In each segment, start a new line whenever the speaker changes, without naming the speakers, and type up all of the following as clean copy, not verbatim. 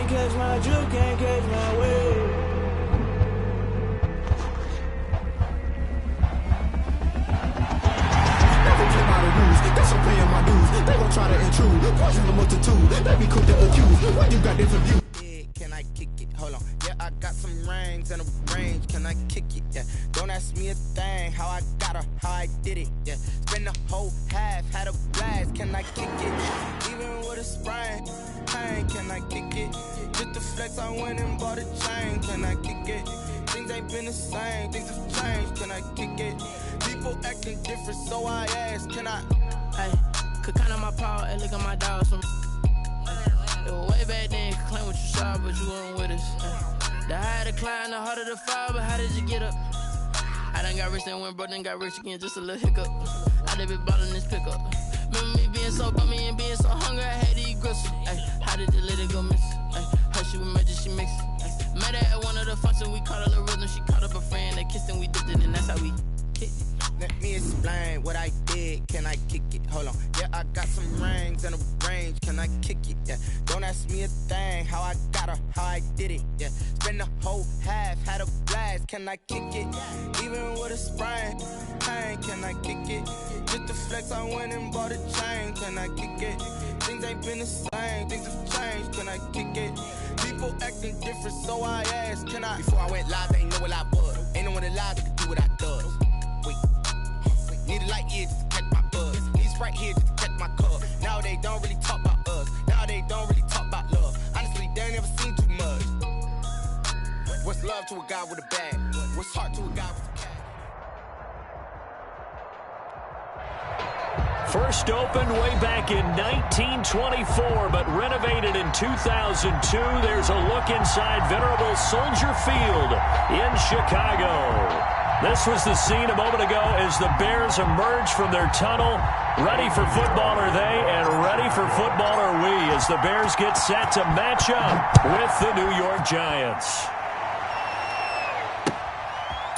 can't catch my drift, can't catch my wave.
Guess I'm paying my dues. They gon' try to intrude. Poison the multitude. They be quick to accuse. Why you got different views?
Can I kick it? Hold on. Yeah, I got some rings and a range. Can I kick it? Yeah. Don't ask me a thing. How I got her, how I did it. Yeah. Spend the whole half, had a blast. Can I kick it? Even with a sprain. Pain, can I kick it? Just the flex, I went and bought a chain. Can I kick it? Things ain't been the same. Things have changed. Can I kick it? People acting different, so I ask, can I?
Hey, could count on my power and look at my dogs from. It was way back then, could claim what you saw, but you weren't with us. The higher the climb, the harder the fall, but how did you get up? I done got rich and went broke, then got rich again, just a little hiccup. I done been ballin' this pickup. Remember me being so bummy and being so hungry, I had to eat gristle. Ay, how did the lady go miss? Ay, her she was magic, she mixed. Met her at one of the functions, we caught a little rhythm, she caught up a friend, they kissed and we dipped it, and that's how we kicked it.
Let me explain what I did. Can I kick it? Hold on. Yeah, I got some rings and a range. Can I kick it? Yeah. Don't ask me a thing. How I got her, how I did it. Yeah. Spend the whole half, had a blast. Can I kick it? Even with a sprain. Pain, can I kick it? Just the flex, I went and bought a chain. Can I kick it? Things ain't been the same. Things have changed. Can I kick it? People acting different, so I asked, can I? Before I went live, they ain't know what I was. Ain't no one alive that could do what I does. Need a light year just to catch my buzz. Need right here just to catch my cup. Now they don't really talk about us. Now they don't really talk about love. Honestly, they ain't never seen too much. What's love to a guy with a bag? What's heart to a guy with a cat?
First opened way back in 1924, but renovated in 2002. There's a look inside venerable Soldier Field in Chicago. This was the scene a moment ago as the Bears emerged from their tunnel. Ready for football are they, and ready for football are we as the Bears get set to match up with the New York Giants.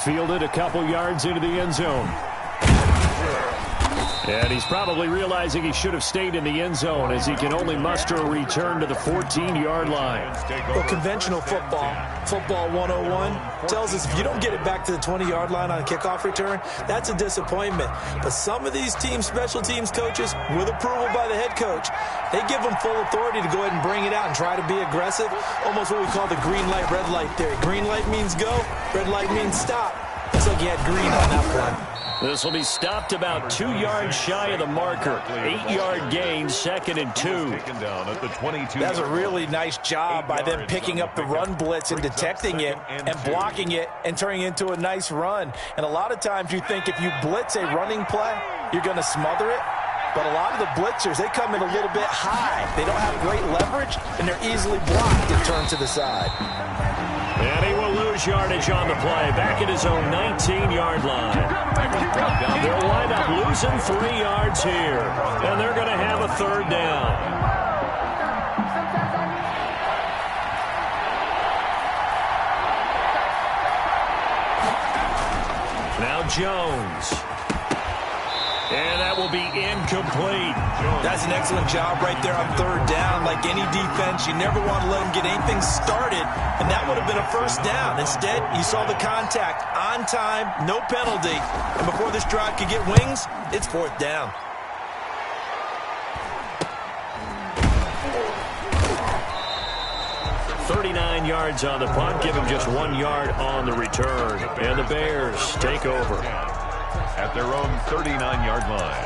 Fielded a couple yards into the end zone. And he's probably realizing he should have stayed in the end zone as he can only muster a return to the 14-yard line.
Well, conventional football 101, tells us if you don't get it back to the 20-yard line on a kickoff return, that's a disappointment. But some of these team special teams coaches, with approval by the head coach, they give them full authority to go ahead and bring it out and try to be aggressive, almost what we call the green light, red light theory. Green light means go, red light means stop. It's like you had green on that play.
This will be stopped about 2 yards shy of the marker. 8-yard gain, 2nd and 2.
That's a really nice job by them picking up the run blitz and detecting it and blocking it and turning it into a nice run. And a lot of times you think if you blitz a running play, you're going to smother it. But a lot of the blitzers, they come in a little bit high. They don't have great leverage, and they're easily blocked and turned to the side.
And he will lose yardage on the play, back at his own 19-yard line. They'll wind up losing 3 yards here, and they're going to have a 3rd down. Now Jones. And that will be incomplete.
That's an excellent job right there on 3rd down. Like any defense, you never want to let them get anything started, and that would have been a 1st down. Instead, you saw the contact on time, no penalty, and before this drive could get wings, it's 4th down.
.39 yards on the punt, give him just 1 yard on the return. And the Bears take over
at their own 39-yard line.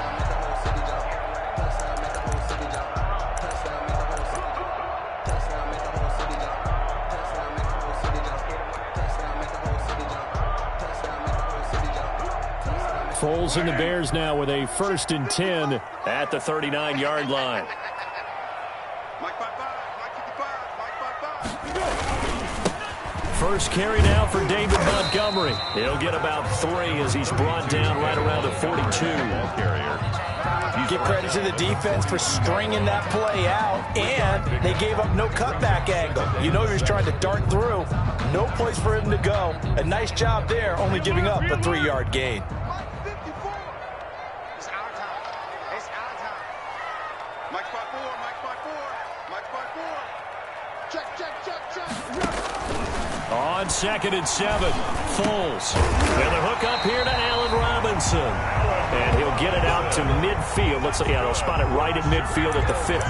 Foles and the Bears now with a 1st and 10 at the 39-yard line. First carry now for David Montgomery. He'll get about 3 as he's brought down right around the 42.
You give credit to the defense for stringing that play out, and they gave up no cutback angle. You know you're trying to dart through. No place for him to go. A nice job there, only giving up a 3-yard gain.
On 2nd and 7, Foles. And the hook up here to Allen Robinson. And he'll get it out to midfield. They'll spot it right at midfield at the 50.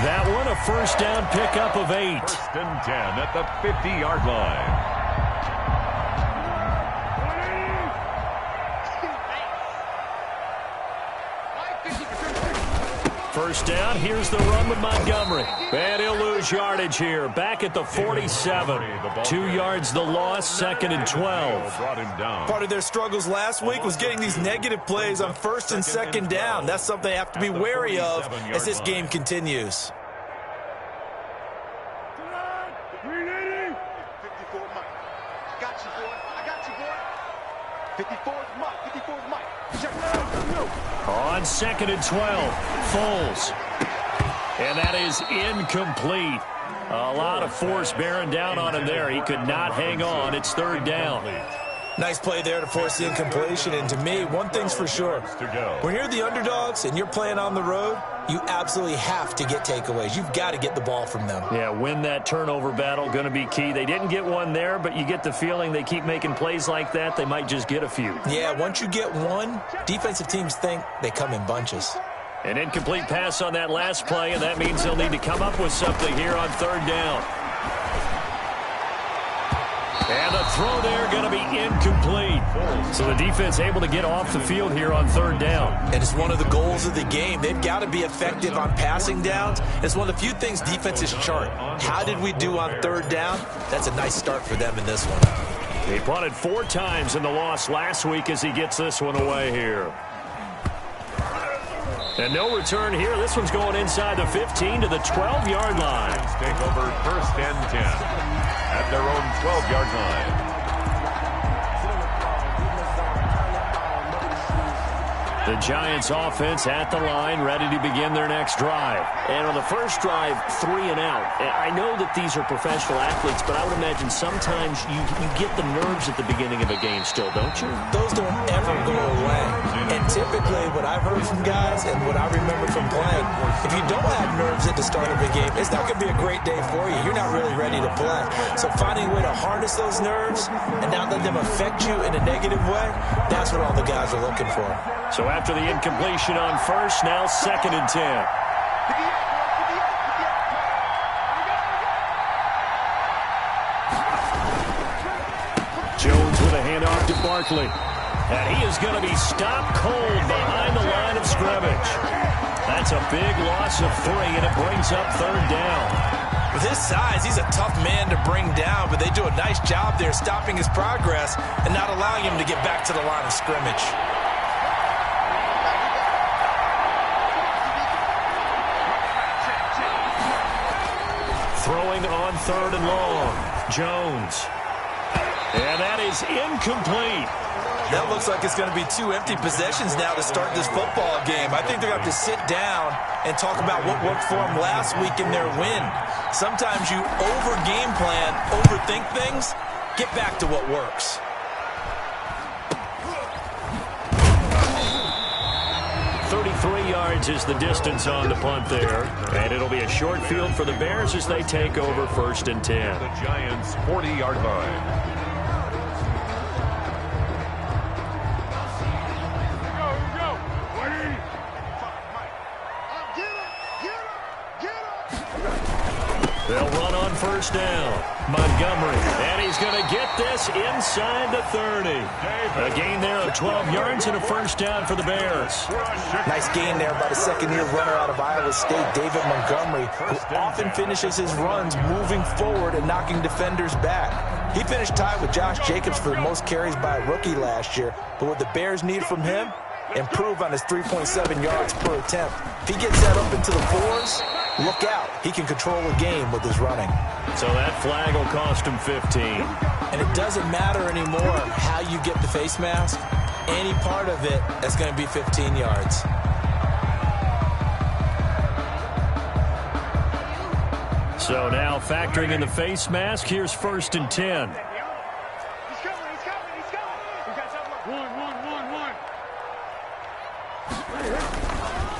That one, a first down pickup of 8.
1st and 10 at the 50-yard line.
First down, here's the run with Montgomery. And he'll lose yardage here. Back at the 47. 2 yards the loss, 2nd and 12.
Part of their struggles last week was getting these negative plays on 1st and 2nd down. That's something they have to be wary of as this game continues.
54 Mike. Got you, boy. I got you, boy. 54's Mike. 54's Mike. Check it out.
On 2nd and 12, Foles. And that is incomplete. A lot of force bearing down on him there. He could not hang on. It's 3rd down.
Nice play there to force the incompletion. And to me, one thing's for sure. When you're the underdogs and you're playing on the road, you absolutely have to get takeaways. You've got to get the ball from them.
Yeah, win that turnover battle, going to be key. They didn't get one there, but you get the feeling they keep making plays like that, they might just get a few.
Yeah, once you get one, defensive teams think they come in bunches.
An incomplete pass on that last play, and that means they'll need to come up with something here on 3rd down. And the throw there going to be incomplete. So the defense able to get off the field here on 3rd down.
And it's one of the goals of the game. They've got to be effective on passing downs. It's one of the few things defenses chart. How did we do on 3rd down? That's a nice start for them in this one.
He punted 4 times in the loss last week as he gets this one away here. And no return here. This one's going inside the 15 to the 12-yard line.
Take over 1st and 10 at their own 12-yard line.
The Giants offense at the line, ready to begin their next drive.
And on the first drive, 3 and out. I know that these are professional athletes, but I would imagine sometimes you get the nerves at the beginning of a game still, don't you?
Those don't ever go away. And typically what I've heard from guys and what I remember from playing, if you don't have nerves at the start of a game, it's not going to be a great day for you. You're not really ready to play. So finding a way to harness those nerves and not let them affect you in a negative way, that's what all the guys are looking for.
So after the incompletion on 1st, now 2nd and 10. Jones with a handoff to Barkley. And he is going to be stopped cold behind the line of scrimmage. That's a big loss of 3, and it brings up 3rd down.
With his size, he's a tough man to bring down, but they do a nice job there stopping his progress and not allowing him to get back to the line of scrimmage.
Throwing on 3rd and long. Jones. And that is incomplete.
That looks like it's going to be 2 empty possessions now to start this football game. I think they're going to have to sit down and talk about what worked for them last week in their win. Sometimes you over-game plan, overthink things, get back to what works.
Yards is the distance on the punt there. And it'll be a short field for the Bears as they take over 1st and 10.
The Giants' 40-yard line.
They'll run on 1st down. Montgomery, and he's going to get this inside the 30. A gain there of 12 yards and a first down for the Bears.
Nice gain there by the second-year runner out of Iowa State, David Montgomery, who often finishes his runs moving forward and knocking defenders back. He finished tied with Josh Jacobs for the most carries by a rookie last year, but what the Bears need from him, improve on his 3.7 yards per attempt. If he gets that up into the 4s, look out. He can control the game with his running.
So that flag will cost him 15.
And it doesn't matter anymore how you get the face mask. Any part of it, that's going to be 15 yards.
So now factoring in the face mask, here's 1st and 10.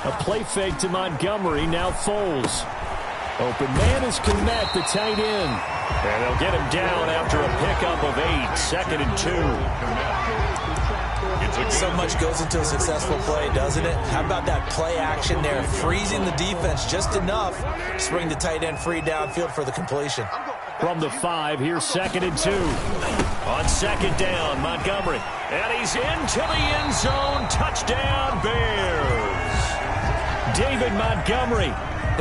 A play fake to Montgomery, now Foles. Open man is Kmet, the tight end. And they'll get him down after a pickup of 8, 2nd and 2.
So much goes into a successful play, doesn't it? How about that play action there, freezing the defense just enough to bring the tight end free downfield for the completion.
From the 5, here's 2nd and 2. On 2nd down, Montgomery. And he's into the end zone. Touchdown, Bears. David Montgomery,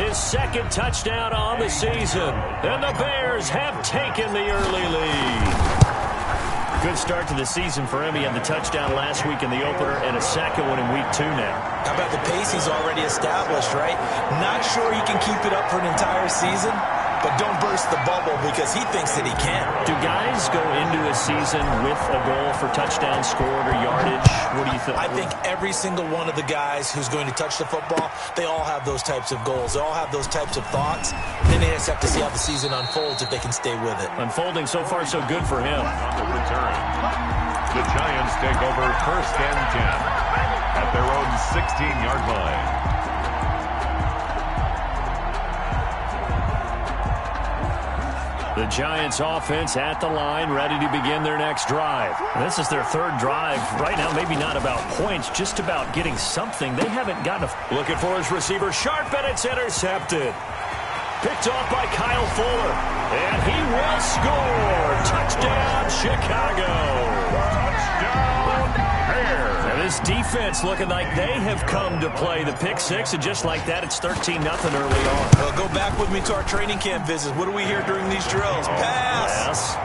his 2nd touchdown on the season. And the Bears have taken the early lead. Good start to the season for him. He had the touchdown last week in the opener and a 2nd one in week 2 now.
How about the pace he's already established, right? Not sure he can keep it up for an entire season, but don't burst the bubble because he thinks that he can.
Do guys go into a season with a goal for touchdown scored or yardage? What do you think?
I think every single one of the guys who's going to touch the football, they all have those types of goals. They all have those types of thoughts. Then they just have to see how the season unfolds if they can stay with it.
Unfolding so far so good for him.
On the return, the Giants take over 1st and 10 at their own 16-yard line.
The Giants offense at the line, ready to begin their next drive. This is their 3rd drive. Right now, maybe not about points, just about getting something. They haven't gotten a... Looking for his receiver, sharp, and it's intercepted. Picked off by Kyle Fuller. And he will score. Touchdown, Chicago. Touchdown, Bears. And this defense looking like they have come to play the pick 6, and just like that, it's 13-0 early on.
Well, go back with me to our training camp visits. What do we hear during these drills? Pass.
Yes.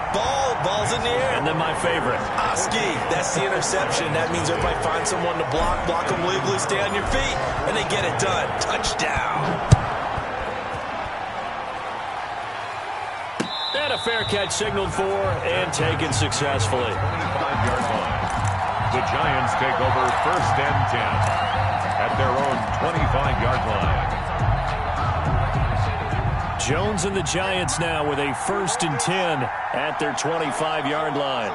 Ball's in the air.
And then my favorite.
Oski, that's the interception. That means everybody find someone to block them legally, stay on your feet, and they get it done. Touchdown.
And a fair catch signaled for and taken successfully.
25-yard line. The Giants take over 1st and 10 at their own 25-yard line.
Jones and the Giants now with a 1st and 10 at their 25-yard line.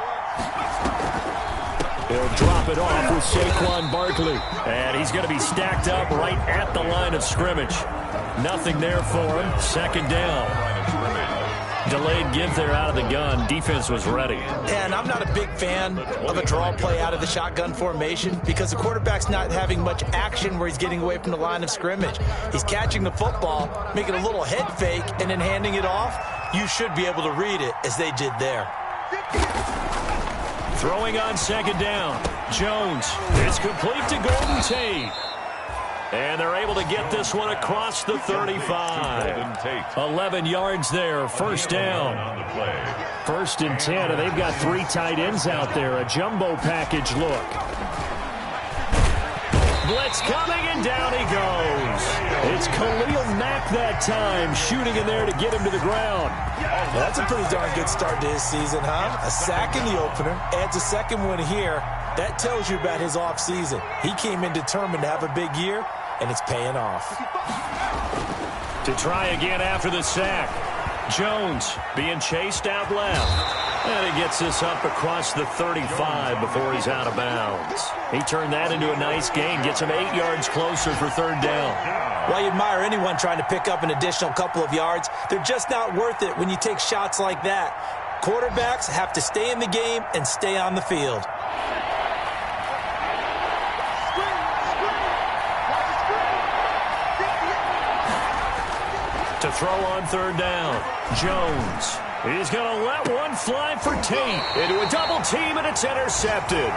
He'll drop it off with Saquon Barkley. And he's going to be stacked up right at the line of scrimmage. Nothing there for him. 2nd down. Delayed give there out of the gun. Defense was ready.
And I'm not a big fan of a draw play out of the shotgun formation because the quarterback's not having much action where he's getting away from the line of scrimmage. He's catching the football, making a little head fake, and then handing it off. You should be able to read it as they did there.
Throwing on 2nd down. Jones. It's complete to Golden Tate. And they're able to get this one across the 35. 11 yards there, 1st down. 1st and 10, and they've got 3 tight ends out there. A jumbo package look. Blitz coming, and down he goes. It's Khalil Mack that time, shooting in there to get him to the ground.
Well, that's a pretty darn good start to his season, huh? A sack in the opener, adds a 2nd one here. That tells you about his offseason. He came in determined to have a big year, and it's paying off.
To try again after the sack. Jones being chased out left. And he gets this up across the 35 before he's out of bounds. He turned that into a nice gain. Gets him 8 yards closer for 3rd down.
Well, you admire anyone trying to pick up an additional couple of yards. They're just not worth it when you take shots like that. Quarterbacks have to stay in the game and stay on the field.
To throw on 3rd down. Jones. He's going to let one fly for Tate. Into a double team, and it's intercepted.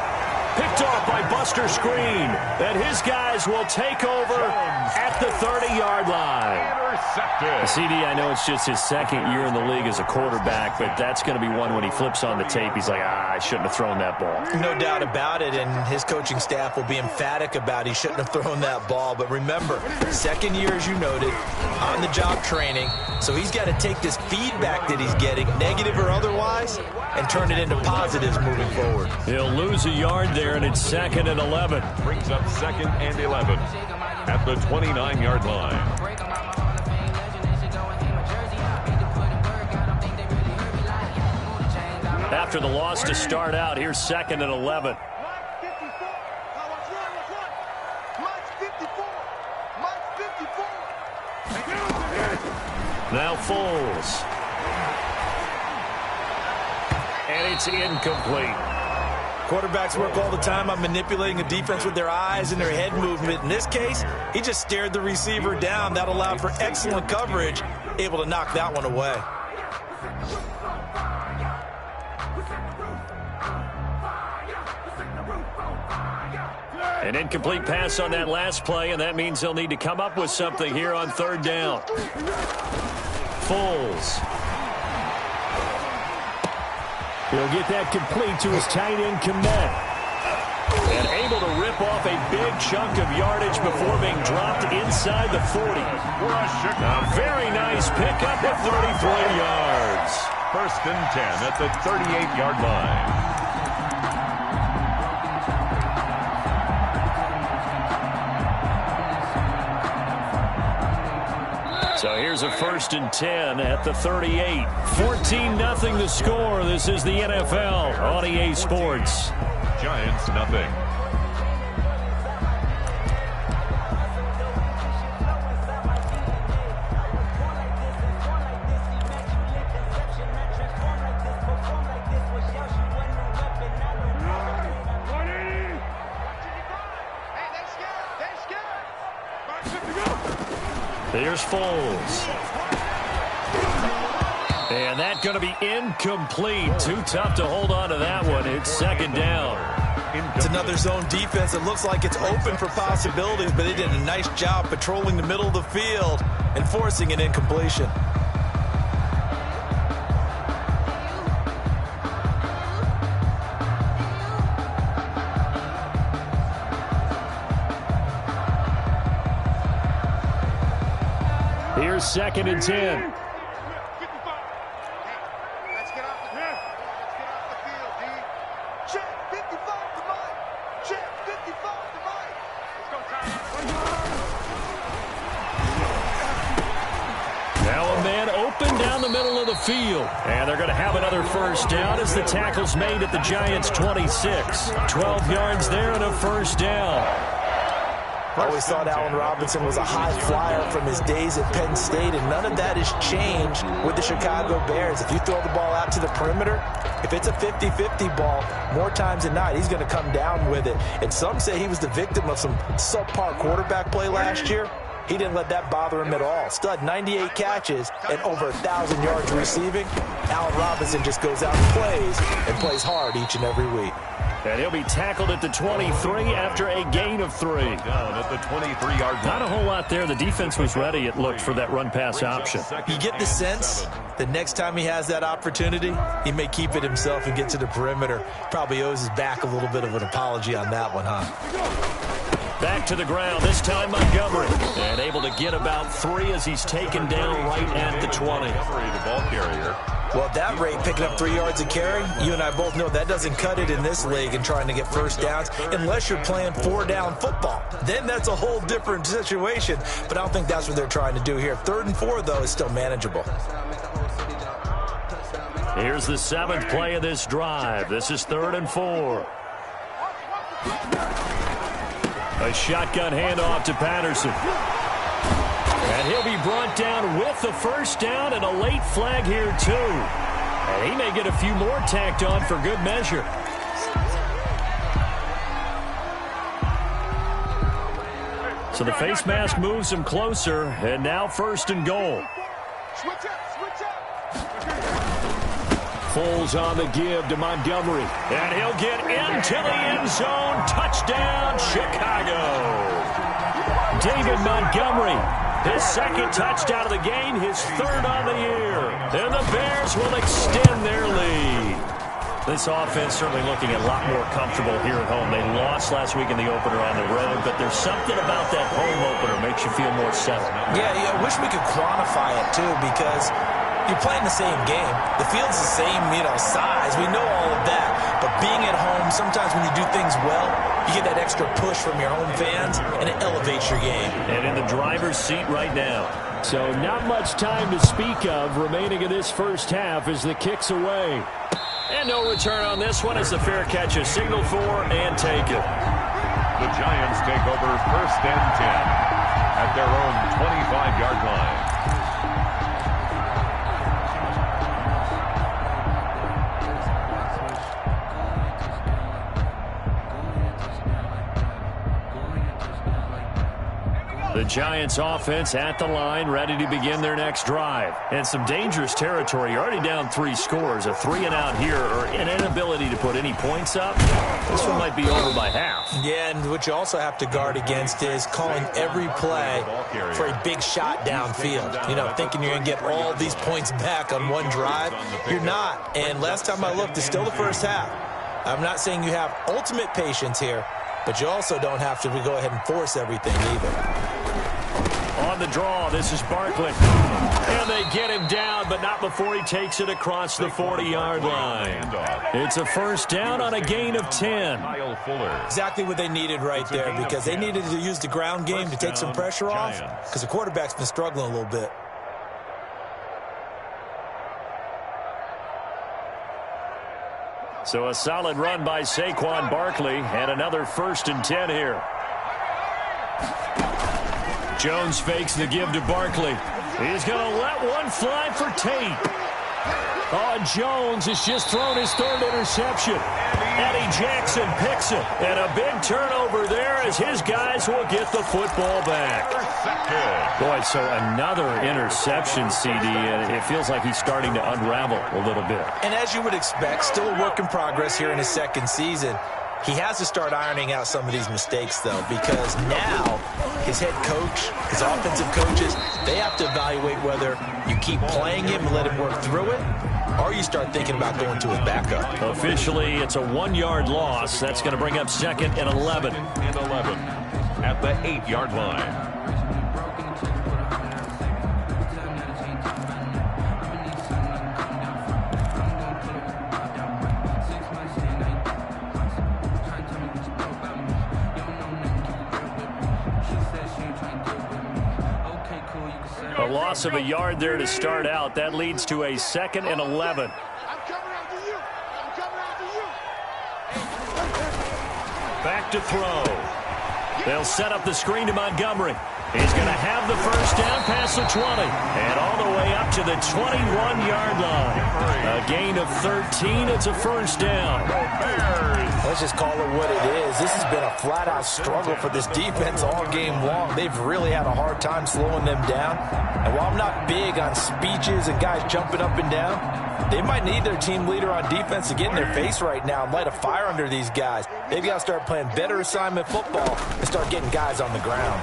Picked off by Buster Screen. And his guys will take over at the 30-yard line. CD, I know it's just his 2nd year in the league as a quarterback, but that's going to be one when he flips on the tape. He's like, I shouldn't have thrown that ball.
No doubt about it, and his coaching staff will be emphatic about he shouldn't have thrown that ball. But remember, 2nd year, as you noted, on-the-job training. So he's got to take this feedback that he's getting, negative or otherwise, and turn it into positives moving forward.
He'll lose a yard there, and it's 2nd and 11.
Brings up 2nd and 11 at the 29-yard line.
After the loss to start out, here's 2nd and 11. Now Foles. And it's incomplete.
Quarterbacks work all the time on manipulating a defense with their eyes and their head movement. In this case, he just stared the receiver down. That allowed for excellent coverage, able to knock that one away.
An incomplete pass on that last play, and that means they'll need to come up with something here on third down. Foles.
He'll get that complete to his tight end, Kmet.
And able to rip off a big chunk of yardage before being dropped inside the 40. A very nice pickup of 33 yards.
First and 10 at the 38-yard line.
So here's a first and 10 at the 38. 14-0 the score. This is the NFL on EA Sports.
Giants nothing.
Here's Foles. And that's going to be incomplete. Too tough to hold on to that one. It's second down.
It's another zone defense. It looks like it's open for possibilities, but they did a nice job patrolling the middle of the field and forcing an incompletion.
Here's second and 10. Field. And they're going to have another first down as the tackle's made at the Giants' 26. 12 yards there and a first down.
I always thought Allen Robinson was a high flyer from his days at Penn State, and none of that has changed with the Chicago Bears. If you throw the ball out to the perimeter, if it's a 50-50 ball, more times than not, he's going to come down with it. And some say he was the victim of some subpar quarterback play last year. He didn't let that bother him at all. Stud, 98 catches and over 1,000 yards receiving. Allen Robinson just goes out and plays hard each and every week.
And he'll be tackled at the 23 after a gain of 3.
Down at the 23-yard line.
Not a whole lot there. The defense was ready, it looked, for that run-pass option.
You get the sense that next time he has that opportunity, he may keep it himself and get to the perimeter. Probably owes his back a little bit of an apology on that one, huh?
Back to the ground, this time Montgomery. And able to get about 3 as he's taken down right at the 20.
The ball carrier.
Well, at that rate, picking up 3 yards a carry, you and I both know that doesn't cut it in this league and trying to get first downs unless you're playing 4-down football. Then that's a whole different situation, but I don't think that's what they're trying to do here. 3rd and 4, though, is still manageable.
Here's the 7th play of this drive. This is 3rd and 4. A shotgun handoff to Patterson. And he'll be brought down with the first down and a late flag here, too. And he may get a few more tacked on for good measure. So the face mask moves him closer, and now 1st and goal. Foles on the give to Montgomery. And he'll get into the end zone. Touchdown, Chicago. David Montgomery, his 2nd touchdown of the game, his 3rd on the year. And the Bears will extend their lead. This offense certainly looking a lot more comfortable here at home. They lost last week in the opener on the road, but there's something about that home opener that makes you feel more settled.
Yeah, I wish we could quantify it, too, because you're playing the same game. The field's the same, size. We know all of that. But being at home, sometimes when you do things well, you get that extra push from your home fans, and it elevates your game.
And in the driver's seat right now.
So not much time to speak of remaining in this first half as the kick's away.
And no return on this one as the fair catch is signaled for and taken.
The Giants take over 1st and 10 at their own 25-yard line.
The Giants offense at the line, ready to begin their next drive. And some dangerous territory. You're already down 3 scores. A 3-and-out here, or an inability to put any points up. This one might be over by half.
Yeah, and what you also have to guard against is calling every play for a big shot downfield. You know, thinking you're going to get all these points back on one drive. You're not. And last time I looked, it's still the first half. I'm not saying you have ultimate patience here, but you also don't have to go ahead and force everything either.
On the draw, this is Barkley. And they get him down, but not before he takes it across the 40-yard line. It's a first down on a gain of 10.
Exactly what they needed right there, because they needed to use the ground game to take some pressure off, because the quarterback's been struggling a little bit.
So a solid run by Saquon Barkley, and another 1st and 10 here. Jones fakes the give to Barkley. He's going to let one fly for Tate. Oh, Jones has just thrown his 3rd interception. Eddie Jackson picks it. And a big turnover there as his guys will get the football back. Boy, so another interception, CD, and it feels like he's starting to unravel a little bit.
And as you would expect, still a work in progress here in his 2nd season. He has to start ironing out some of these mistakes, though, because now his head coach, his offensive coaches, they have to evaluate whether you keep playing him and let him work through it, or you start thinking about going to his backup.
Officially, it's a 1-yard loss. That's going to bring up 2nd and 11.
At the 8-yard line.
A loss of a yard there to start out. That leads to a 2nd and 11. Back to throw. They'll set up the screen to Montgomery. He's going to have the first down past the 20 and all the way up to the 21-yard line. A gain of 13. It's a first down.
Let's just call it what it is. This has been a flat-out struggle for this defense all game long. They've really had a hard time slowing them down. And while I'm not big on speeches and guys jumping up and down, they might need their team leader on defense to get in their face right now and light a fire under these guys. They've got to start playing better assignment football and start getting guys on the ground.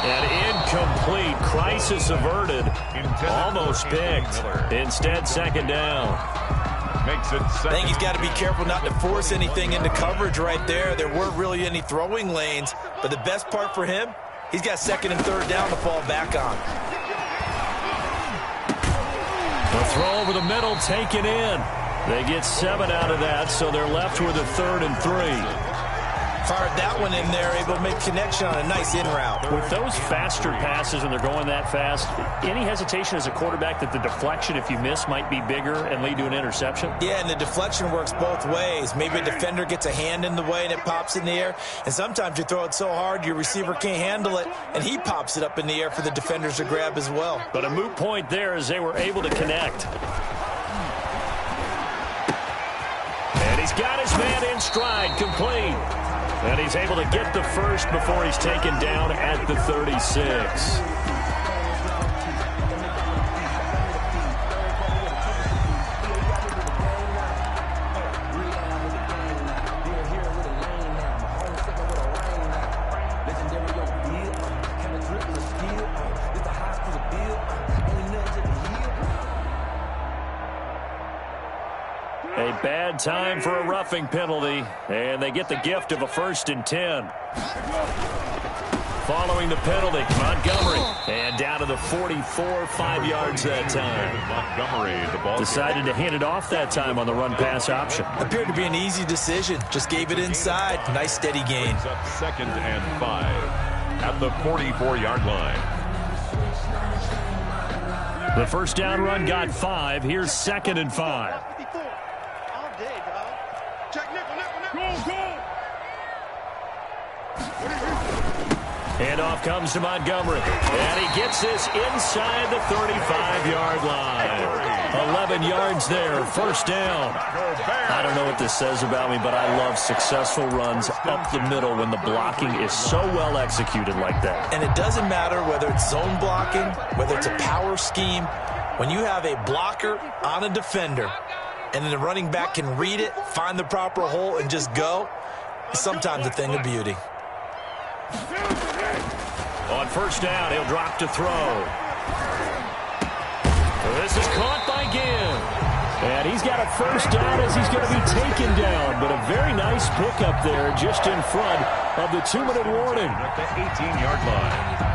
An incomplete, crisis averted, almost picked. Instead, 2nd down.
Makes it
I think he's got to be careful not to force anything into coverage right there. There weren't really any throwing lanes, but the best part for him, he's got 2nd and 3rd down to fall back on.
The throw over the middle taken in. They get 7 out of that, so they're left with a 3rd and 3.
Fired that one in there, able to make connection on a nice in route.
With those faster passes when they're going that fast, any hesitation as a quarterback that the deflection, if you miss, might be bigger and lead to an interception?
Yeah, and the deflection works both ways. Maybe a defender gets a hand in the way and it pops in the air. And sometimes you throw it so hard your receiver can't handle it, and he pops it up in the air for the defenders to grab as well.
But a moot point there as they were able to connect. And he's got his man in stride, complete. And he's able to get the first before he's taken down at the 36. A bad time for a roughing penalty, and they get the gift of a 1st and 10. Following the penalty, Montgomery, and down to the 44, 5 yards that time.
Montgomery, the ball
decided to hand it off that time on the run-pass option.
Appeared to be an easy decision. Just gave it inside. Nice steady gain.
Up 2nd and 5 at the 44-yard line.
The first down run got 5. Here's 2nd and 5. Handoff comes to Montgomery, and he gets this inside the 35-yard line.
11 yards there, first down.
I don't know what this says about me, but I love successful runs up the middle when the blocking is so well executed like that.
And it doesn't matter whether it's zone blocking, whether it's a power scheme. When you have a blocker on a defender and then the running back can read it, find the proper hole, and just go, it's sometimes a thing of beauty.
On first down, he'll drop to throw. This is caught by Gibb.
And he's got a first down as he's going to be taken down. But a very nice pickup there just in front of the 2-minute warning.
At the 18-yard line.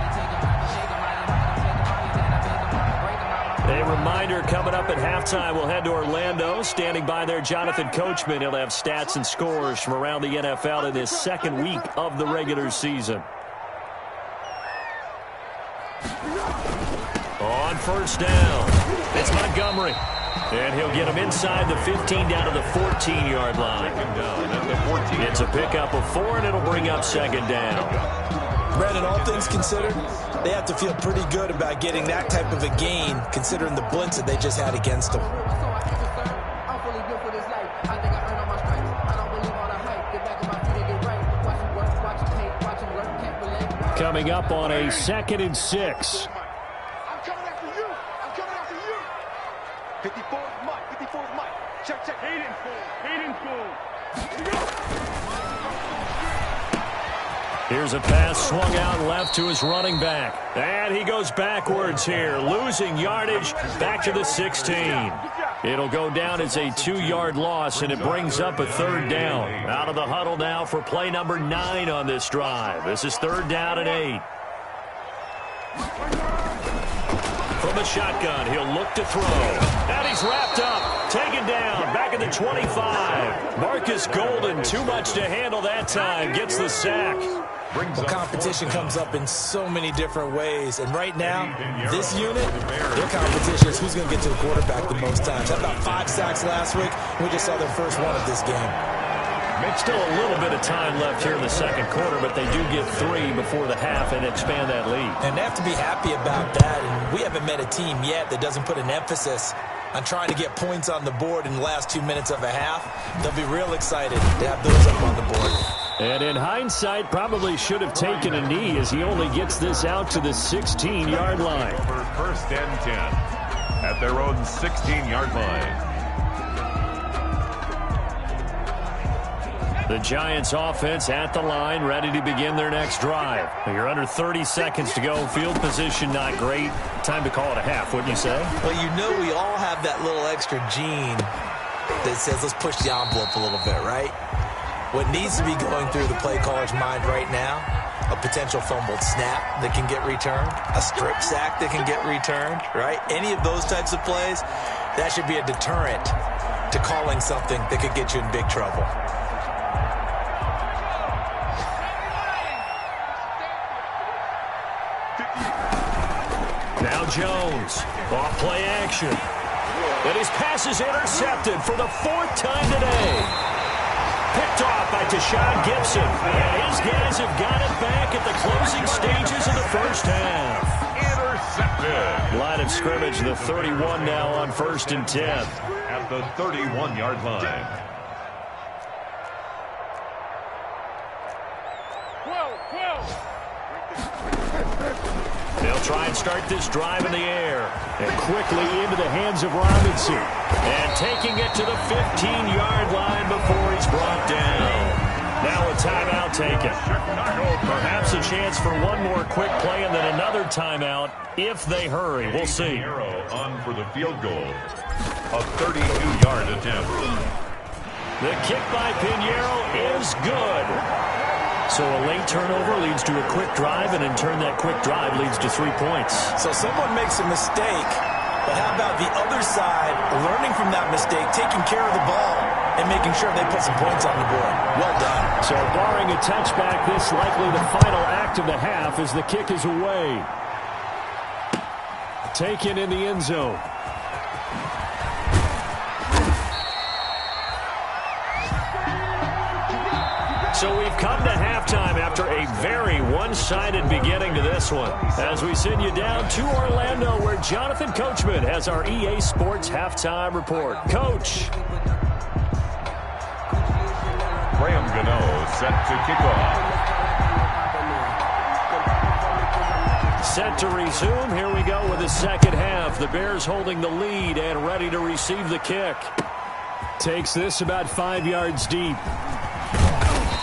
A reminder coming up at halftime. We'll head to Orlando. Standing by there, Jonathan Coachman. He'll have stats and scores from around the NFL in this second week of the regular season. On first down, it's Montgomery. And he'll get him inside the 15 down to the 14-yard line. It's a pickup of 4, and it'll bring up second down.
Brandon, all things considered, they have to feel pretty good about getting that type of a gain, considering the blitz that they just had against them.
Coming up on a 2nd and 6.
I'm coming after you. I'm coming after you. 54 is Mike. 54 is Mike. Check, check. Hayden school.
Here's a pass swung out left to his running back. And he goes backwards here, losing yardage back to the 16. It'll go down as a 2-yard loss, and it brings up a third down. Out of the huddle now for play number 9 on this drive. This is 3rd down and 8. From the shotgun, he'll look to throw. And he's wrapped up, taken down, back at the 25. Marcus Golden, too much to handle that time, gets the sack.
Well, competition comes up in so many different ways. And right now, this unit, their competition is who's going to get to the quarterback the most times. Had about 5 sacks last week. We just saw their first one of this game.
Still a little bit of time left here in the second quarter, but they do get 3 before the half and expand that lead.
And they have to be happy about that. And we haven't met a team yet that doesn't put an emphasis on trying to get points on the board in the last 2 minutes of a half. They'll be real excited to have those up on the board.
And in hindsight, probably should have taken a knee as he only gets this out to the 16-yard line.
Over 1st and 10 at their own 16-yard line.
The Giants offense at the line, ready to begin their next drive. You're under 30 seconds to go. Field position not great. Time to call it a half, wouldn't you say?
Well, you know we all have that little extra gene that says let's push the envelope a little bit, right? What needs to be going through the play caller's mind right now, a potential fumbled snap that can get returned, a strip sack that can get returned, right? Any of those types of plays, that should be a deterrent to calling something that could get you in big trouble.
Now Jones, off play action. And his pass is intercepted for the 4th time today. Picked off by Tashawn Gibson. And his guys have got it back at the closing stages of the first half.
Intercepted.
Line of scrimmage, the 31 now on 1st and 10.
At the 31-yard line.
They'll try and start this drive in the air. And quickly into the hands of Robinson. And taking it to the 15-yard line before he's brought down. Now a timeout taken. Perhaps a chance for one more quick play and then another timeout if they hurry. We'll see.
On for the field goal. A 32-yard attempt.
The kick by Pinheiro is good. So a late turnover leads to a quick drive, and in turn that quick drive leads to 3 points.
So someone makes a mistake, but how about the other side learning from that mistake, taking care of the ball, and making sure they put some points on the board? Well done.
So barring a touchback, this likely the final act of the half as the kick is away. Taken in the end zone.
So we've come to halftime after a very one-sided beginning to this one. As we send you down to Orlando, where Jonathan Coachman has our EA Sports halftime report. Coach.
Graham Gano set to kick off.
Set to resume. Here we go with the second half. The Bears holding the lead and ready to receive the kick.
Takes this about 5 yards deep.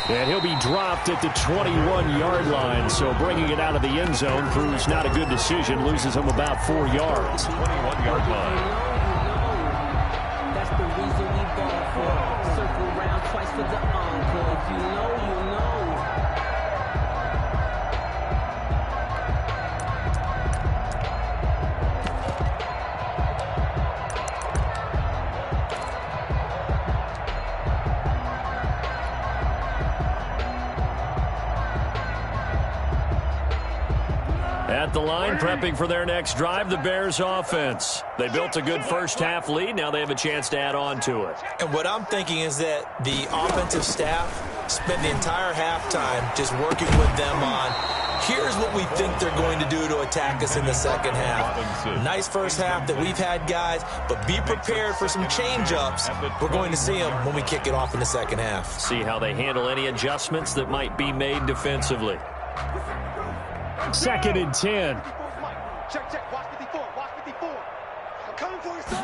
And he'll be dropped at the 21-yard line, so bringing it out of the end zone proves not a good decision. Loses him about 4 yards.
21-yard line.
That's the reason we ball for. Circle round twice for the encore. If you know, you know.
At the line, prepping for their next drive, the Bears offense. They built a good first-half lead. Now they have a chance to add on to it.
And what I'm thinking is that the offensive staff spent the entire halftime just working with them on, here's what we think they're going to do to attack us in the second half. Nice first half that we've had, guys, but be prepared for some change-ups. We're going to see them when we kick it off in the second half.
See how they handle any adjustments that might be made defensively.
2nd and 10.
Check, check. Watch 54. Watch 54. I'm coming for you, son.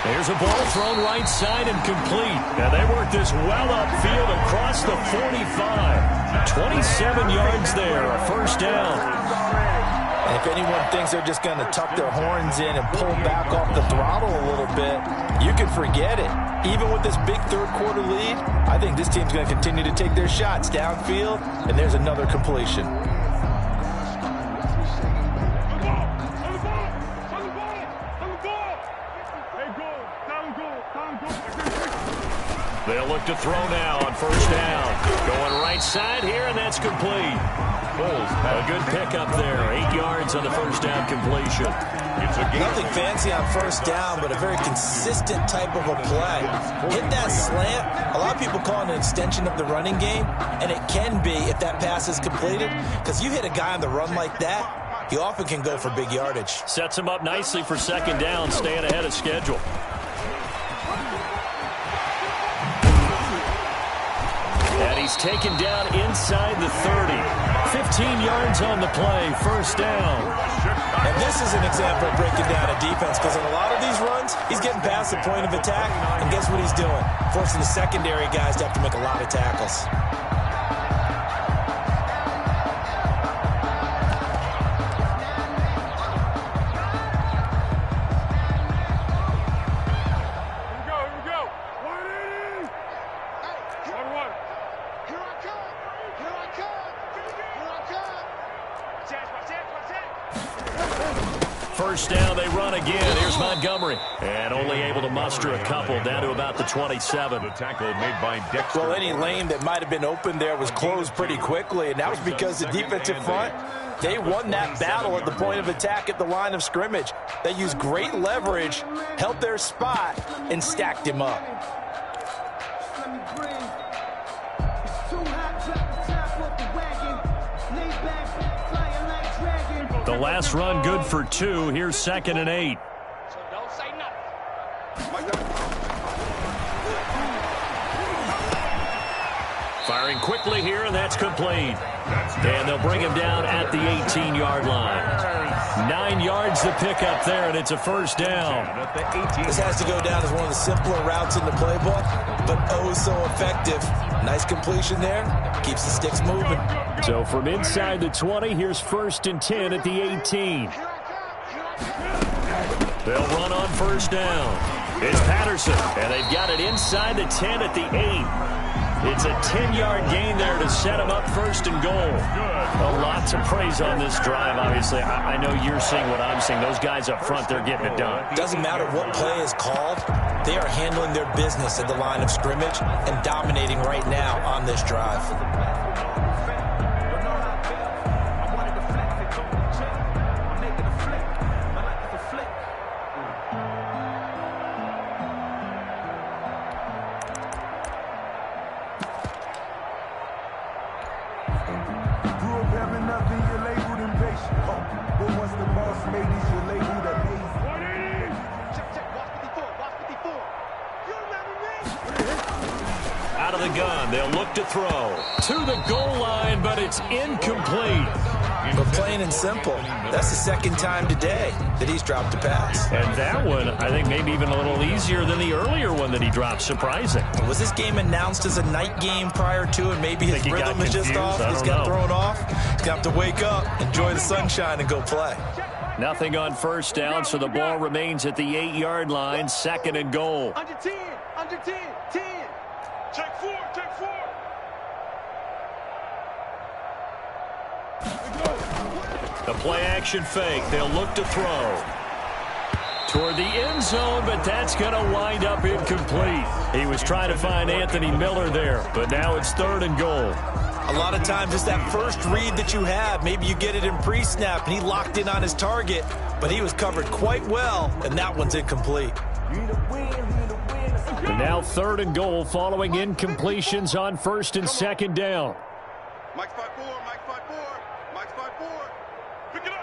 There's a ball thrown right side and complete. Now they work this well upfield across the 45. 27 yards there, a first down.
And if anyone thinks they're just going to tuck their horns in and pull back off the throttle a little bit, you can forget it. Even with this big third-quarter lead, I think this team's going to continue to take their shots downfield, and there's another completion.
They'll look to throw now on first down. Going right side here, and that's complete. A good pickup there. 8 yards on the first down completion.
Nothing fancy on first down, but a very consistent type of a play. Hit that slant. A lot of people call it an extension of the running game, and it can be if that pass is completed, because you hit a guy on the run like that, he often can go for big yardage.
Sets him up nicely for second down, staying ahead of schedule. And he's taken down inside the 30. 15 yards on the play, first down.
And this is an example of breaking down a defense, because in a lot of these runs, he's getting past the point of attack, and guess what he's doing? Forcing the secondary guys to have to make a lot of tackles.
First down, they run again. Here's Montgomery. And only able to muster a couple, down to about the 27.
The tackle made by Dexter.
Well, any lane that might have been open there was closed pretty quickly, and that was because the defensive front, they won that battle at the point of attack at the line of scrimmage. They used great leverage, held their spot, and stacked him up.
The last run good for 2. Here's 2nd and 8.
So don't say nothing.
Firing quickly here, and that's complete. And they'll bring him down at the 18-yard line. 9 yards to pick up there, and it's a first down.
This has to go down as one of the simpler routes in the playbook, but oh so effective. Nice completion there. Keeps the sticks moving.
So from inside the 20, here's 1st and 10 at the 18.
They'll run on first down. It's Patterson, and they've got it inside the 10 at the 8. It's a 10-yard gain there to set them up 1st and goal. A lot to praise on this drive, obviously. I know you're seeing what I'm seeing. Those guys up front, they're getting it done.
Doesn't matter what play is called. They are handling their business at the line of scrimmage and dominating right now on this drive.
the gun. They'll look to throw. To the goal line, but it's incomplete.
But plain and simple, that's the second time today that he's dropped a pass.
And that one, I think, maybe even a little easier than the earlier one that he dropped. Surprising.
Was this game announced as a night game prior to, and maybe his rhythm is just off? He's got thrown off. He's got to wake up, enjoy the sunshine, and go play.
Nothing on first down, so the ball remains at the 8-yard line, 2nd and goal.
Under 10, 10. Check 4.
The play-action fake. They'll look to throw. Toward the end zone, but that's going to wind up incomplete. He was trying to find Anthony Miller there, but now it's 3rd and goal.
A lot of times it's that first read that you have. Maybe you get it in pre-snap, and he locked in on his target, but he was covered quite well, and that one's incomplete.
And now 3rd and goal following incompletions on 1st and 2nd down.
Mike's 5-4. Pick it up.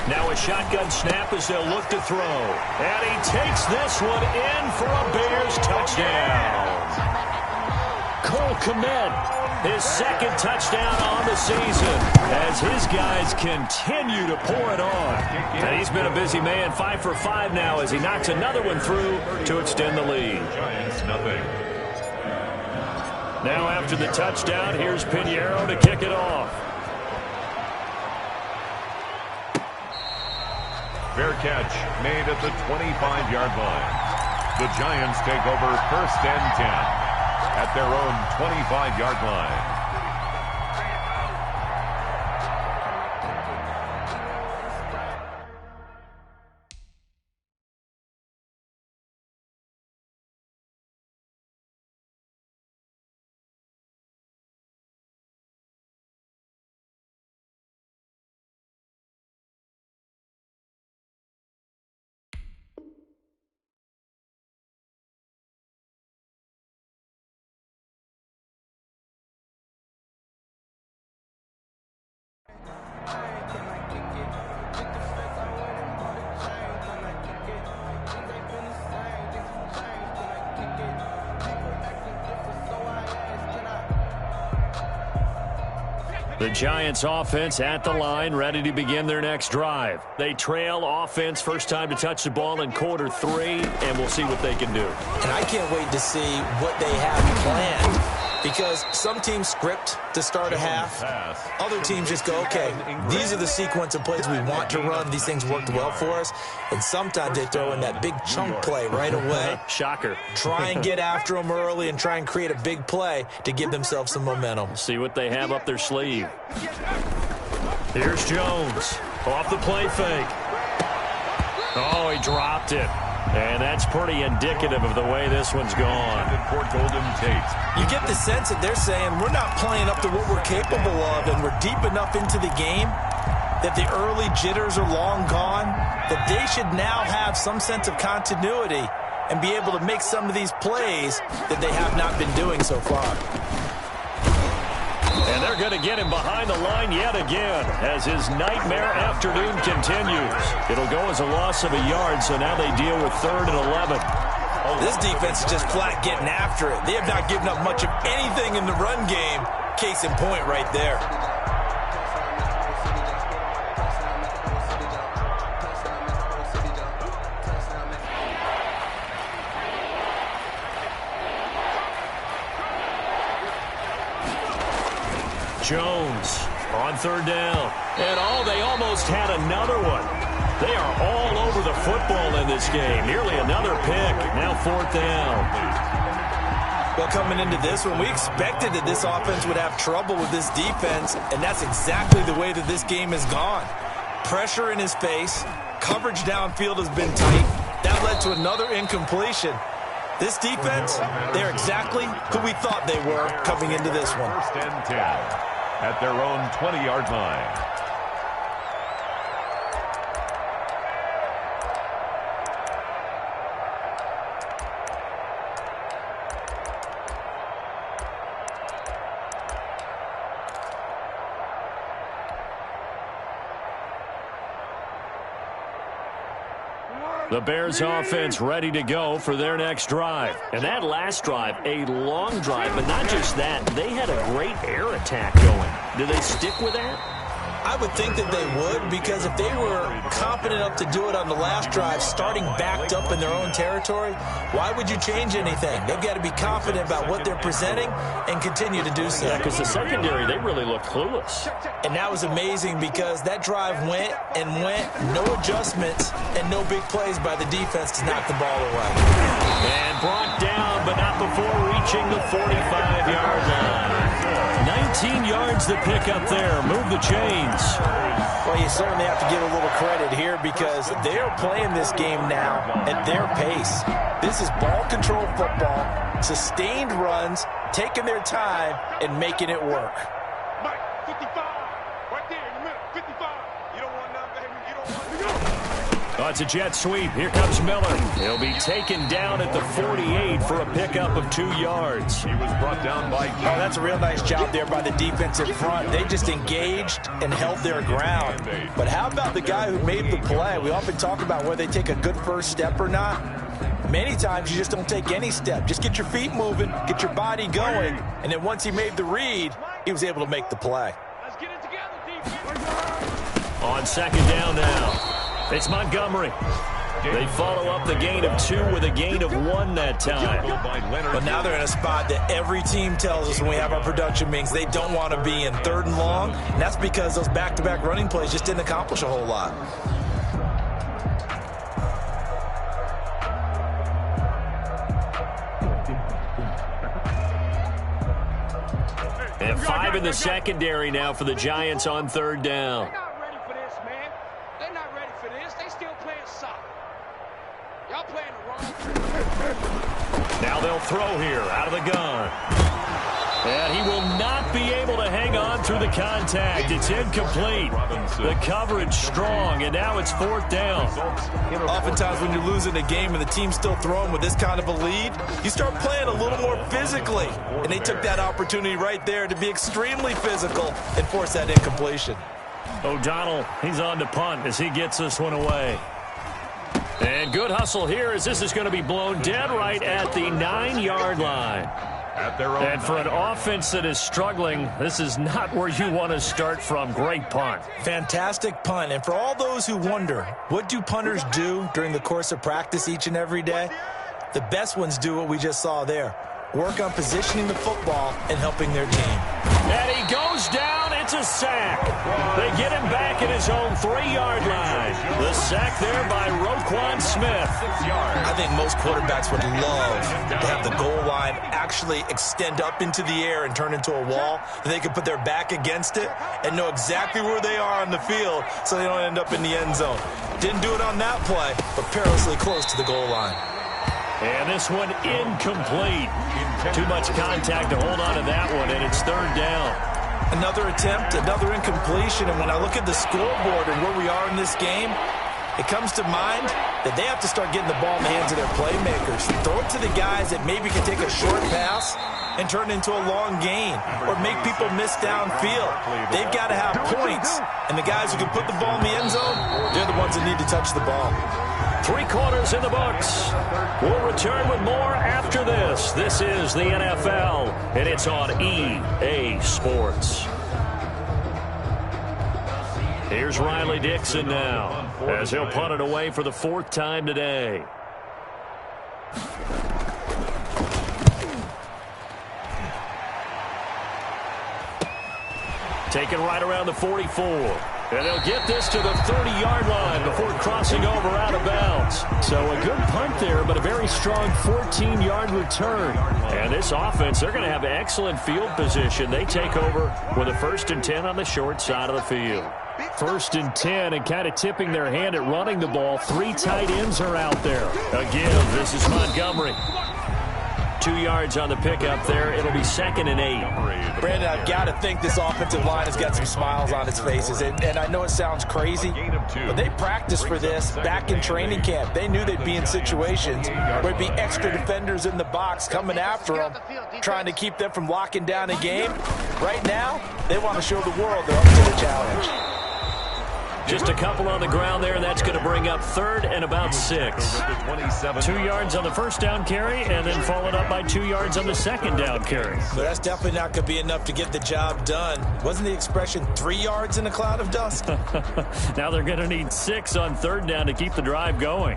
Now a shotgun snap as they'll look to throw. And he takes this one in for a Bears touchdown. Cole Kmet, his 2nd touchdown on the season as his guys continue to pour it on. And he's been a busy man, 5 for 5 now as he knocks another one through to extend the lead.
Giants, nothing.
Now after the touchdown, here's Pinheiro to kick it off.
Fair catch made at the 25-yard line. The Giants take over 1st and 10 at their own 25-yard line.
The Giants offense at the line, ready to begin their next drive. They trail offense, first time to touch the ball in quarter 3, and we'll see what they can do.
And I can't wait to see what they have planned, because some teams script to start a half. Other teams just go, okay, these are the sequence of plays we want to run. These things worked well for us. And sometimes they throw in that big chunk play right away.
Shocker.
Try and get after them early and try and create a big play to give themselves some momentum.
See what they have up their sleeve. Here's Jones. Off the play fake. Oh, he dropped it. And that's pretty indicative of the way this one's gone.
For Golden Tate.
You get the sense that they're saying we're not playing up to what we're capable of, and we're deep enough into the game that the early jitters are long gone, that they should now have some sense of continuity and be able to make some of these plays that they have not been doing so far.
And they're going to get him behind the line yet again as his nightmare afternoon continues. It'll go as a loss of a yard, so now they deal with 3rd and 11.
This defense is just flat getting after it. They have not given up much of anything in the run game. Case in point right there.
Jones on 3rd down. And they almost had another one. They are all over the football in this game. Nearly another pick. Now 4th down.
Well, coming into this one, we expected that this offense would have trouble with this defense, and that's exactly the way that this game has gone. Pressure in his face. Coverage downfield has been tight. That led to another incompletion. This defense, they're exactly who we thought they were coming into this one.
1st and 10 at their own 20-yard line.
The Bears offense ready to go for their next drive.
And that last drive, a long drive, but not just that. They had a great air attack going. Do they stick with that?
I would think that they would, because if they were confident enough to do it on the last drive, starting backed up in their own territory, why would you change anything? They've got to be confident about what they're presenting and continue to do so.
Yeah, because the secondary, they really looked clueless.
And that was amazing because that drive went and went, no adjustments and no big plays by the defense to knock the ball away.
And brought down, but not before reaching the 45-yard line. 19 yards to pick up there. Move the chains.
Well, you certainly have to give a little credit here because they are playing this game now at their pace. This is ball control football, sustained runs, taking their time, and making it work.
Mike, 55, right there in the middle, 55. You don't want none, baby. You don't want to go.
Oh, it's a jet sweep. Here comes Miller. He'll be taken down at the 48 for a pickup of 2 yards.
He was brought down by...
Oh, that's a real nice job there by the defense in front. They just engaged and held their ground. But how about the guy who made the play? We often talk about whether they take a good first step or not. Many times you just don't take any step. Just get your feet moving, get your body going, and then once he made the read, he was able to make the play.
Let's get it together, defense.
On second down now. It's Montgomery. They follow up the gain of 2 with a gain of 1 that time.
But now they're in a spot that every team tells us when we have our production meetings they don't want to be in, 3rd and long. And that's because those back-to-back running plays just didn't accomplish a whole lot.
And 5 in the secondary now for the Giants on 3rd down. Now they'll throw here out of the gun. And he will not be able to hang on through the contact. It's incomplete. The coverage strong, and now it's 4th down.
Oftentimes when you're losing a game and the team's still throwing with this kind of a lead, you start playing a little more physically. And they took that opportunity right there to be extremely physical and force that incompletion.
O'Donnell, he's on to punt as he gets this one away. And good hustle here as this is going to be blown dead right at the 9-yard line. And for an offense that is struggling, this is not where you want to start from. Great punt.
Fantastic punt. And for all those who wonder, what do punters do during the course of practice each and every day? The best ones do what we just saw there. Work on positioning the football and helping their team.
And he goes down. It's a sack. They get him back at his own 3-yard line. The sack there by Roquan Smith.
I think most quarterbacks would love to have the goal line actually extend up into the air and turn into a wall. And they can put their back against it and know exactly where they are on the field so they don't end up in the end zone. Didn't do it on that play, but perilously close to the goal line.
And this one incomplete. Too much contact to hold on to that one, and it's 3rd down.
Another attempt, another incompletion, and when I look at the scoreboard and where we are in this game, it comes to mind that they have to start getting the ball in the hands of their playmakers. Throw it to the guys that maybe can take a short pass and turn it into a long gain or make people miss downfield. They've got to have points, and the guys who can put the ball in the end zone, they're the ones that need to touch the ball.
3 quarters in the books. We'll return with more after this. This is the NFL, and it's on EA Sports. Here's Riley Dixon now, as he'll punt it away for the 4th time today. Taken right around the 44. And they'll get this to the 30-yard line before crossing over out of bounds. So a good punt there, but a very strong 14-yard return. And this offense, they're going to have excellent field position. They take over with a 1st and 10 on the short side of the field. 1st and 10, and kind of tipping their hand at running the ball. 3 tight ends are out there. Again, this is Montgomery. 2 yards on the pickup there. It'll be 2nd and 8.
Brandon, I've got to think this offensive line has got some smiles on its faces. And I know it sounds crazy, but they practiced for this back in training camp. They knew they'd be in situations where there'd be extra defenders in the box coming after them, trying to keep them from locking down a game. Right now, they want to show the world they're up to the challenge.
Just a couple on the ground there, and that's going to bring up third and about 6. 2 yards on the first down carry, and then followed up by 2 yards on the second down carry.
But that's definitely not going to be enough to get the job done. Wasn't the expression 3 yards in a cloud of dust?
Now they're going to need 6 on third down to keep the drive going.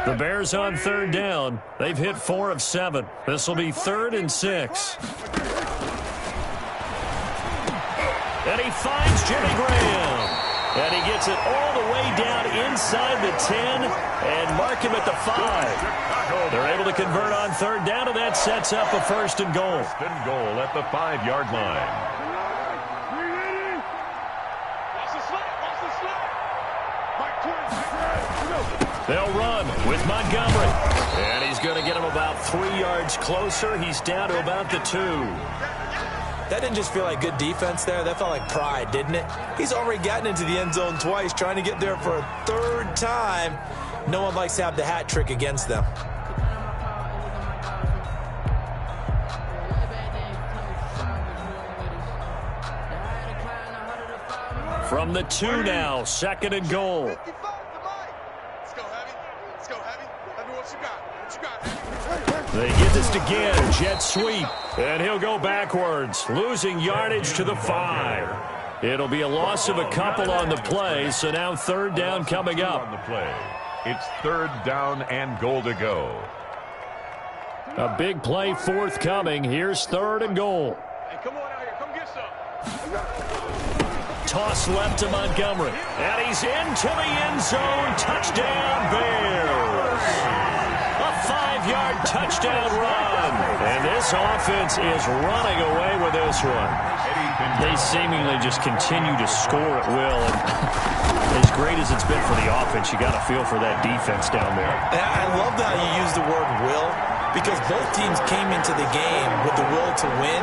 The Bears on third down. They've hit 4 of 7. This will be 3rd and 6. And he finds Jimmy Graham. And he gets it all the way down inside the 10 and mark him at the 5. They're able to convert on third down, and that sets up a 1st and goal.
1st and goal at the 5-yard line.
They'll run with Montgomery. And he's going to get him about 3 yards closer. He's down to about the 2.
That didn't just feel like good defense there. That felt like pride, didn't it? He's already gotten into the end zone twice, trying to get there for a 3rd time. No one likes to have the hat trick against them.
From the 2 now, 2nd and goal. They get this again, jet sweep, and he'll go backwards, losing yardage to the 5. It'll be a loss of a couple on the play, so now 3rd down coming up.
On the play. It's 3rd down and goal to go.
A big play forthcoming. Here's 3rd and goal.
Hey, come on out here. Come get some.
Toss left to Montgomery, and he's into the end zone. Touchdown, Bears. A 5-yard touchdown run. And this offense is running away with this one. They seemingly just continue to score at will. And as great as it's been for the offense, you got to feel for that defense down there.
And I love how you use the word will, because both teams came into the game with the will to win.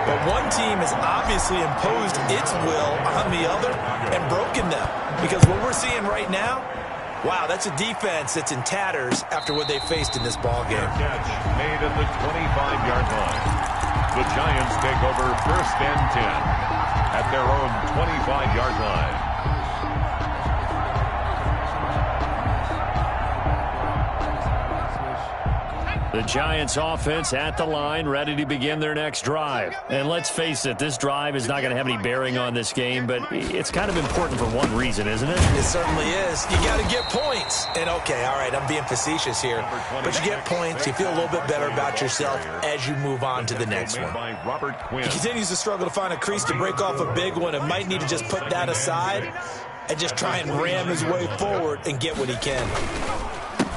But one team has obviously imposed its will on the other and broken them. Because what we're seeing right now, wow, that's a defense that's in tatters after what they faced in this ball game.
Catch made at the 25-yard line. The Giants take over 1st and 10 at their own 25-yard line.
The Giants offense at the line, ready to begin their next drive. And let's face it, this drive is not going to have any bearing on this game, but it's kind of important for one reason, isn't it?
It certainly is. You got to get points. And okay, all right, I'm being facetious here, but you get points, you feel a little bit better about yourself as you move on to the next one. He continues to struggle to find a crease to break off a big one and might need to just put that aside and just try and ram his way forward and get what he can.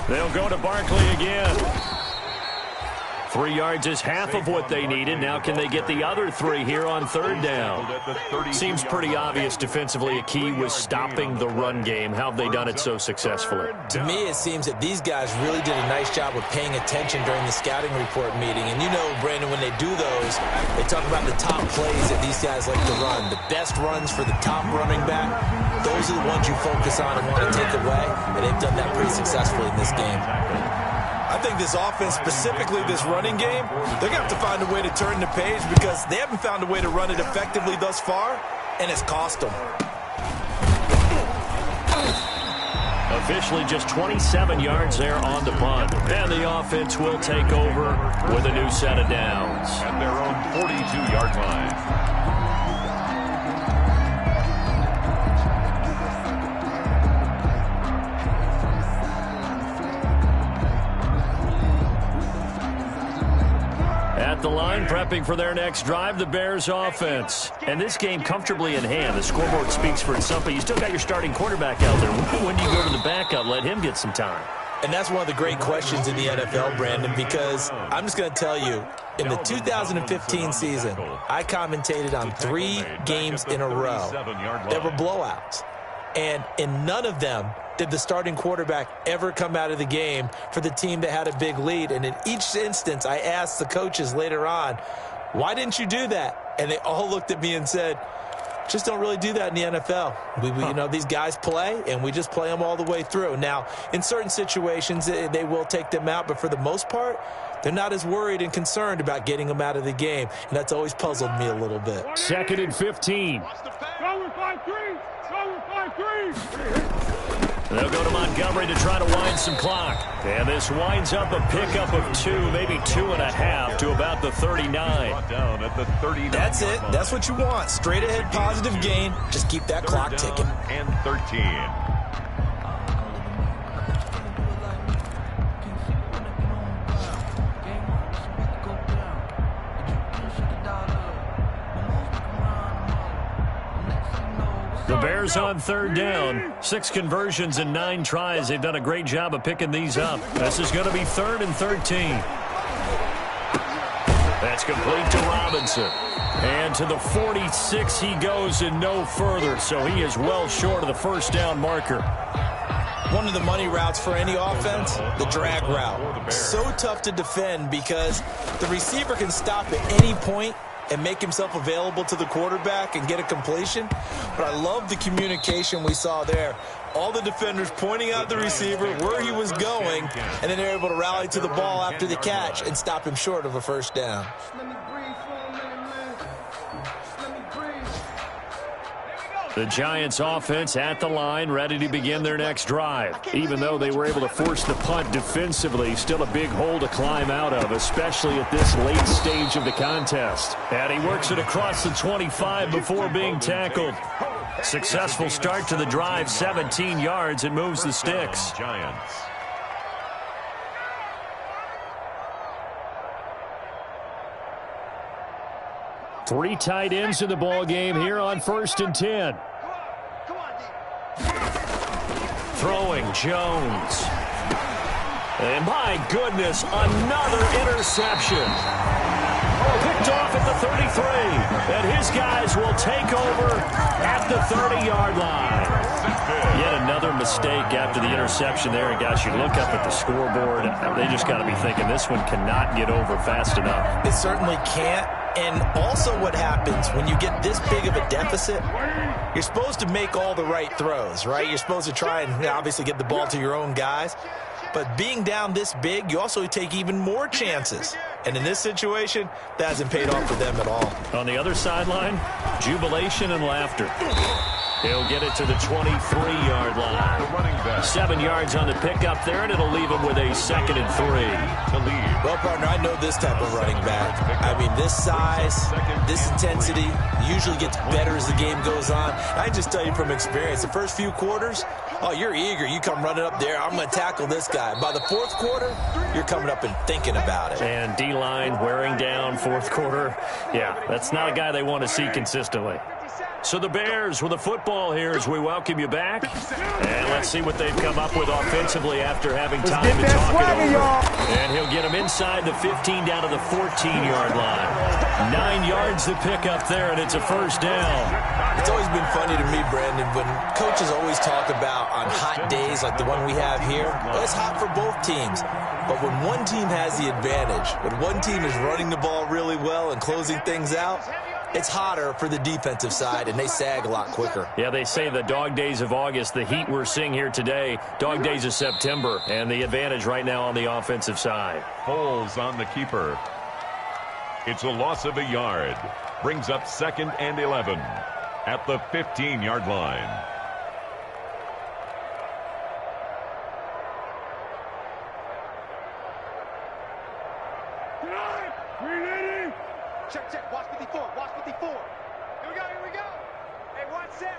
They'll go to Barkley again. 3 yards is half of what they needed. Now can they get the other 3 here on 3rd down? Seems pretty obvious defensively a key was stopping the run game. How have they done it so successfully?
To me, it seems that these guys really did a nice job of paying attention during the scouting report meeting. And you know, Brandon, when they do those, they talk about the top plays that these guys like to run. The best runs for the top running back, those are the ones you focus on and want to take away. And they've done that pretty successfully in this game. I think this offense, specifically this running game, they're going to have to find a way to turn the page because they haven't found a way to run it effectively thus far, and it's cost them.
Officially just 27 yards there on the punt. And the offense will take over with a new set of downs.
At their own 42-yard line.
At the line, prepping for their next drive, the Bears offense. And this game comfortably in hand. The scoreboard speaks for itself, but you still got your starting quarterback out there. When do you go to the backup, let him get some time?
And that's one of the great questions in the NFL, Brandon, because I'm just going to tell you, in the 2015 season, I commentated on 3 games in a row that were blowouts. And in none of them did the starting quarterback ever come out of the game for the team that had a big lead. And in each instance, I asked the coaches later on, why didn't you do that? And they all looked at me and said, just don't really do that in the NFL. You know, these guys play, and we just play them all the way through. Now, in certain situations, they will take them out, but for the most part, they're not as worried and concerned about getting them out of the game, and that's always puzzled me a little bit.
2nd and 15. They'll go to Montgomery to try to wind some clock. And this winds up a pickup of 2, maybe 2.5 to about the 39.
Down at the 39.
That's it. That's what you want. Straight ahead positive gain. Just keep that clock ticking.
And 13.
The Bears on 3rd down. 6 conversions and 9 tries. They've done a great job of picking these up. This is going to be 3rd and 13. That's complete to Robinson. And to the 46 he goes and no further. So he is well short of the first down marker.
One of the money routes for any offense, the drag route. So tough to defend because the receiver can stop at any point and make himself available to the quarterback and get a completion. But I love the communication we saw there. All the defenders pointing out the receiver where he was going, and then they're able to rally to the ball after the catch and stop him short of a first down.
The Giants offense at the line, ready to begin their next drive. Even though they were able to force the punt defensively, still a big hole to climb out of, especially at this late stage of the contest. And he works it across the 25 before being tackled. Successful start to the drive, 17 yards, and moves the sticks.
Giants.
Three tight ends in the ball game here on 1st and 10. Throwing Jones. And my goodness, another interception. Picked off at the 33. And his guys will take over at the 30-yard line. Yet another mistake after the interception there. And guys, you look up at the scoreboard, they just got to be thinking this one cannot get over fast enough.
It certainly can't. And also what happens when you get this big of a deficit, you're supposed to make all the right throws, right? You're supposed to try and obviously get the ball to your own guys. But being down this big, you also take even more chances. And in this situation, that hasn't paid off for them at all.
On the other sideline, jubilation and laughter. He'll get it to the 23-yard line. 7 yards on the pickup there, and it'll leave him with a 2nd and 3 to lead.
Well, partner, I know this type of running back. I mean, this size, this intensity usually gets better as the game goes on. I just tell you from experience, the first few quarters, oh, you're eager. You come running up there, I'm going to tackle this guy. By the 4th quarter, you're coming up and thinking about it.
And D-line wearing down 4th quarter. Yeah, that's not a guy they want to see consistently. So the Bears with the football here as we welcome you back. And let's see what they've come up with offensively after having time to talk it over. And he'll get him inside the 15 down to the 14-yard line. 9 yards to pick up there, and it's a first down.
It's always been funny to me, Brandon, when coaches always talk about on hot days like the one we have here, well, it's hot for both teams. But when one team has the advantage, when one team is running the ball really well and closing things out, it's hotter for the defensive side, and they sag a lot quicker.
Yeah, they say the dog days of August, the heat we're seeing here today, dog days of September, and the advantage right now on the offensive side.
Holes on the keeper. It's a loss of a yard. Brings up 2nd and 11 at the 15-yard line.
Check, check. Watch 54. Watch 54. Here we go. Here we go. Hey, one set.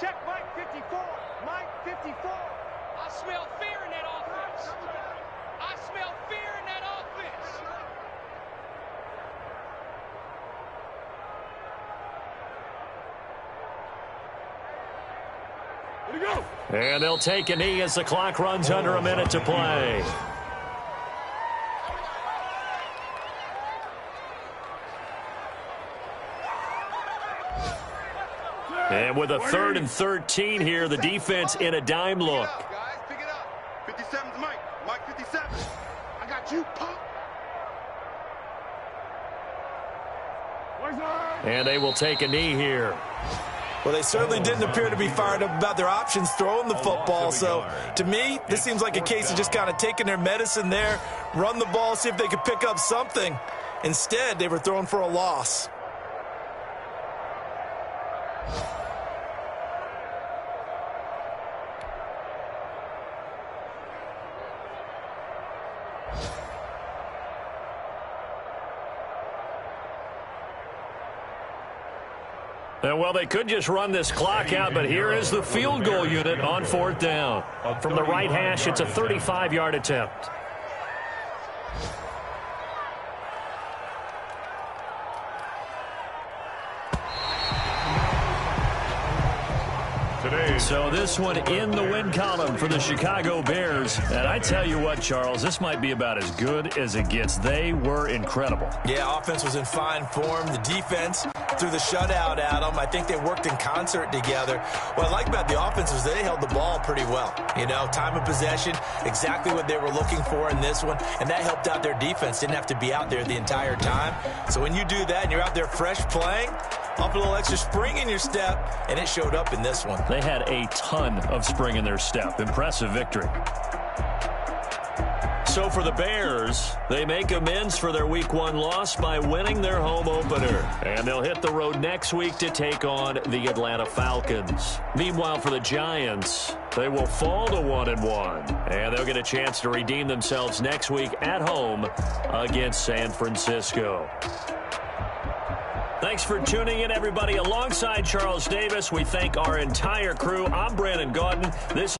Check Mike 54. Mike 54.
I smell fear in that offense. I smell fear in that offense.
Here we go.
And they'll take a knee as the clock runs under a minute to play. And with a 3rd and 13 here, the defense in a dime look.
Guys, pick it up. 57's Mike. Mike 57. I got you, punk.
And they will take a knee here.
Well, they certainly didn't appear to be fired up about their options throwing the football. So, to me, this seems like a case of just kind of taking their medicine there, run the ball, see if they could pick up something. Instead, they were throwing for a loss.
Well, they could just run this clock out, but here is the field goal unit on 4th down.
From the right hash, it's a 35-yard attempt.
So this one in the win column for the Chicago Bears. And I tell you what, Charles, this might be about as good as it gets. They were incredible.
Yeah, offense was in fine form. The defense threw the shutout at them. I think they worked in concert together. What I like about the offense was they held the ball pretty well. You know, time of possession, exactly what they were looking for in this one. And that helped out their defense. Didn't have to be out there the entire time. So when you do that and you're out there fresh playing, up a little extra spring in your step, and it showed up in this one.
They had a ton of spring in their step. Impressive victory. So for the Bears, they make amends for their Week 1 loss by winning their home opener. And they'll hit the road next week to take on the Atlanta Falcons. Meanwhile, for the Giants, they will fall to 1-1. And they'll get a chance to redeem themselves next week at home against San Francisco. Thanks for tuning in, everybody. Alongside Charles Davis, we thank our entire crew. I'm Brandon Gaudin. This